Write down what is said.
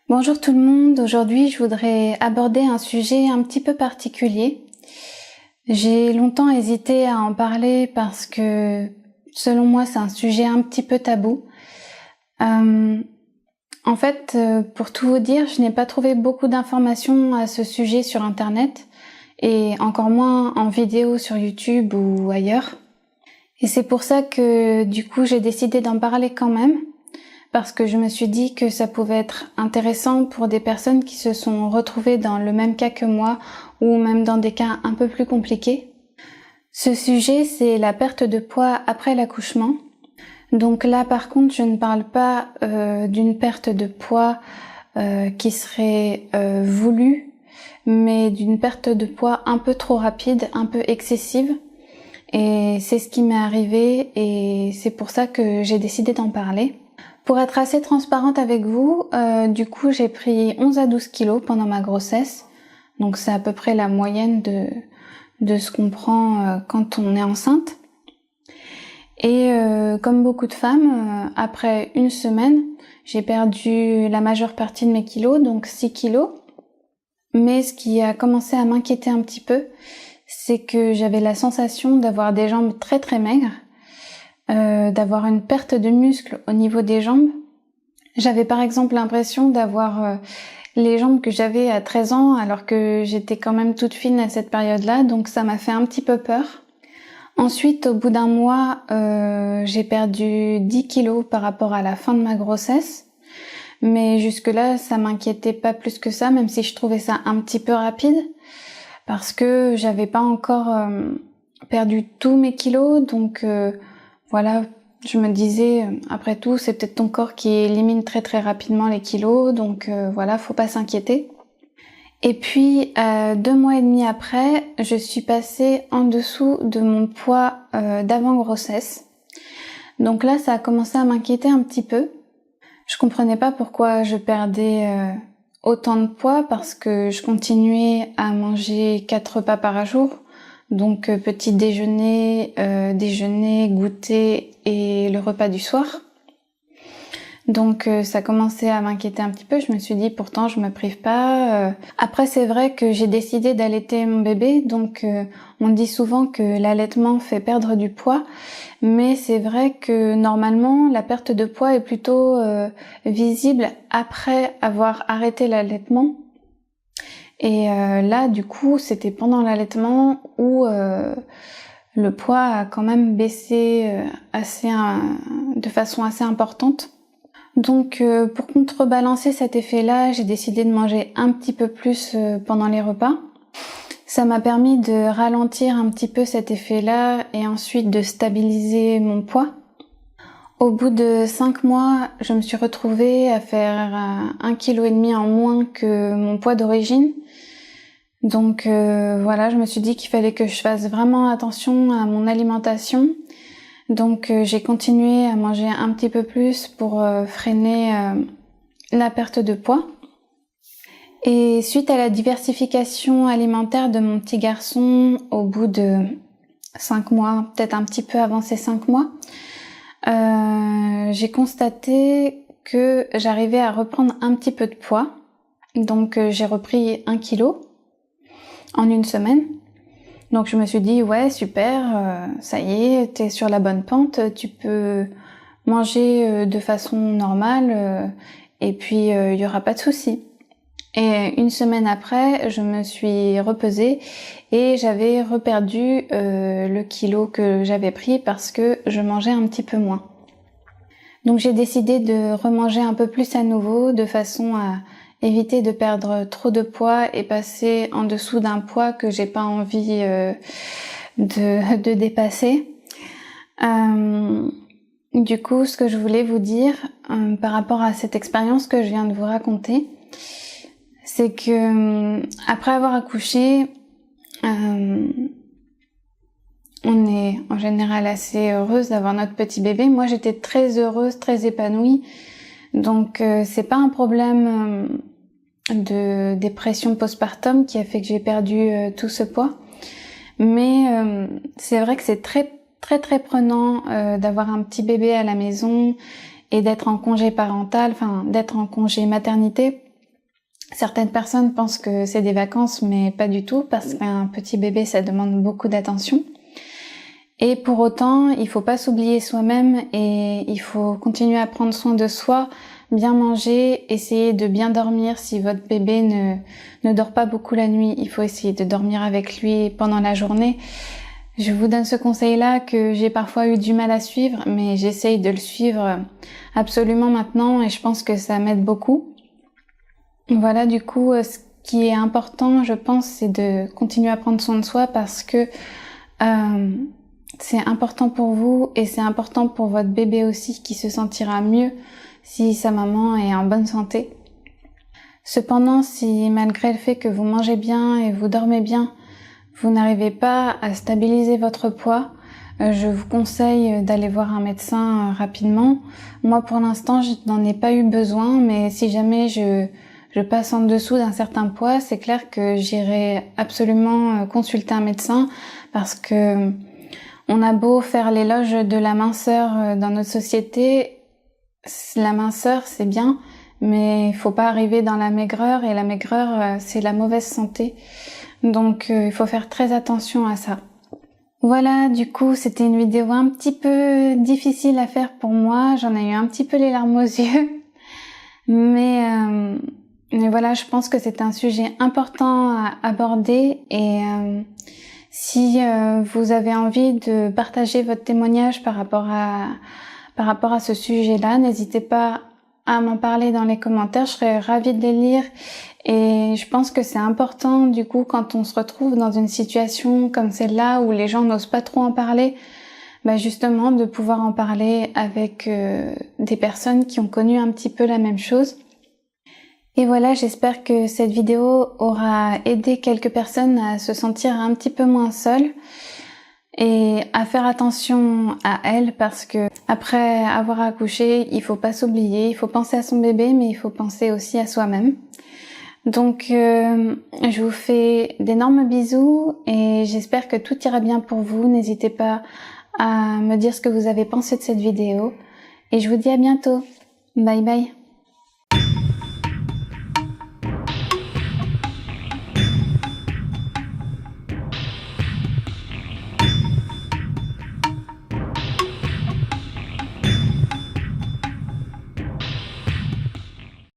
Bonjour tout le monde, aujourd'hui je voudrais aborder un sujet un petit peu particulier. J'ai longtemps hésité à en parler parce que selon moi c'est un sujet un petit peu tabou. Pour tout vous dire, je n'ai pas trouvé beaucoup d'informations à ce sujet sur internet et encore moins en vidéo sur YouTube ou ailleurs. Et c'est pour ça que du coup j'ai décidé d'en parler quand même. Parce que je me suis dit que ça pouvait être intéressant pour des personnes qui se sont retrouvées dans le même cas que moi ou même dans des cas un peu plus compliqués. Ce sujet, c'est la perte de poids après l'accouchement. Donc là, par contre, je ne parle pas d'une perte de poids qui serait voulue, mais d'une perte de poids un peu trop rapide, un peu excessive. Et c'est ce qui m'est arrivé et c'est pour ça que j'ai décidé d'en parler. Pour être assez transparente avec vous, du coup j'ai pris 11 à 12 kilos pendant ma grossesse. Donc c'est à peu près la moyenne de ce qu'on prend quand on est enceinte. Et comme beaucoup de femmes, après une semaine, j'ai perdu la majeure partie de mes kilos, donc 6 kilos. Mais ce qui a commencé à m'inquiéter un petit peu, c'est que j'avais la sensation d'avoir des jambes très très maigres. D'avoir une perte de muscle au niveau des jambes. J'avais par exemple l'impression d'avoir les jambes que j'avais à 13 ans alors que j'étais quand même toute fine à cette période-là, donc ça m'a fait un petit peu peur. Ensuite, au bout d'un mois, j'ai perdu 10 kilos par rapport à la fin de ma grossesse. Mais jusque-là, ça m'inquiétait pas plus que ça, même si je trouvais ça un petit peu rapide, parce que j'avais pas encore perdu tous mes kilos, donc voilà, je me disais, après tout, c'est peut-être ton corps qui élimine très très rapidement les kilos, donc voilà, faut pas s'inquiéter. Et puis, 2 mois et demi après, je suis passée en dessous de mon poids d'avant-grossesse. Donc là, ça a commencé à m'inquiéter un petit peu. Je comprenais pas pourquoi je perdais autant de poids, parce que je continuais à manger 4 repas par jour. Donc petit déjeuner, déjeuner, goûter et le repas du soir. Donc ça commençait à m'inquiéter un petit peu. Je me suis dit pourtant je me prive pas. Après c'est vrai que j'ai décidé d'allaiter mon bébé. Donc on dit souvent que l'allaitement fait perdre du poids. Mais c'est vrai que normalement la perte de poids est plutôt visible après avoir arrêté l'allaitement. Et là, du coup, c'était pendant l'allaitement où le poids a quand même baissé de façon assez importante. Donc, pour contrebalancer cet effet-là, j'ai décidé de manger un petit peu plus pendant les repas. Ça m'a permis de ralentir un petit peu cet effet-là et ensuite de stabiliser mon poids. Au bout de 5 mois, je me suis retrouvée à faire 1,5 kg en moins que mon poids d'origine. Donc voilà, je me suis dit qu'il fallait que je fasse vraiment attention à mon alimentation. Donc j'ai continué à manger un petit peu plus pour freiner la perte de poids. Et suite à la diversification alimentaire de mon petit garçon, au bout de 5 mois, peut-être un petit peu avant ces 5 mois, j'ai constaté que j'arrivais à reprendre un petit peu de poids. Donc j'ai repris 1 kilo en une semaine. Donc je me suis dit ouais super, ça y est, t'es sur la bonne pente, tu peux manger de façon normale et puis il y aura pas de souci. Et une semaine après, je me suis repesée et j'avais reperdu le kilo que j'avais pris parce que je mangeais un petit peu moins. Donc j'ai décidé de remanger un peu plus à nouveau de façon à éviter de perdre trop de poids et passer en dessous d'un poids que j'ai pas envie de dépasser. Du coup, ce que je voulais vous dire par rapport à cette expérience que je viens de vous raconter, c'est que après avoir accouché, on est en général assez heureuse d'avoir notre petit bébé. Moi, j'étais très heureuse, très épanouie. Donc, c'est pas un problème de dépression postpartum qui a fait que j'ai perdu tout ce poids. Mais c'est vrai que c'est très très très prenant d'avoir un petit bébé à la maison et d'être en congé parental, enfin d'être en congé maternité. Certaines personnes pensent que c'est des vacances, mais pas du tout, parce qu'un petit bébé, ça demande beaucoup d'attention. Et pour autant, il faut pas s'oublier soi-même et il faut continuer à prendre soin de soi, bien manger, essayer de bien dormir. Si votre bébé ne dort pas beaucoup la nuit, il faut essayer de dormir avec lui pendant la journée. Je vous donne ce conseil-là que j'ai parfois eu du mal à suivre, mais j'essaye de le suivre absolument maintenant et je pense que ça m'aide beaucoup. Voilà, du coup, ce qui est important, je pense, c'est de continuer à prendre soin de soi parce que c'est important pour vous et c'est important pour votre bébé aussi qui se sentira mieux si sa maman est en bonne santé. Cependant, si malgré le fait que vous mangez bien et vous dormez bien, vous n'arrivez pas à stabiliser votre poids, je vous conseille d'aller voir un médecin rapidement. Moi, pour l'instant, je n'en ai pas eu besoin, mais si jamais je passe en dessous d'un certain poids, c'est clair que j'irai absolument consulter un médecin parce que on a beau faire l'éloge de la minceur dans notre société, la minceur c'est bien, mais il faut pas arriver dans la maigreur et la maigreur c'est la mauvaise santé. Donc il faut faire très attention à ça. Voilà, du coup c'était une vidéo un petit peu difficile à faire pour moi, j'en ai eu un petit peu les larmes aux yeux, mais voilà, je pense que c'est un sujet important à aborder et si vous avez envie de partager votre témoignage par rapport à ce sujet-là, n'hésitez pas à m'en parler dans les commentaires, je serais ravie de les lire. Et je pense que c'est important, du coup, quand on se retrouve dans une situation comme celle-là où les gens n'osent pas trop en parler, justement de pouvoir en parler avec des personnes qui ont connu un petit peu la même chose. Et voilà, j'espère que cette vidéo aura aidé quelques personnes à se sentir un petit peu moins seules et à faire attention à elles parce que après avoir accouché, il faut pas s'oublier, il faut penser à son bébé, mais il faut penser aussi à soi-même. Donc je vous fais d'énormes bisous et j'espère que tout ira bien pour vous. N'hésitez pas à me dire ce que vous avez pensé de cette vidéo et je vous dis à bientôt. Bye bye.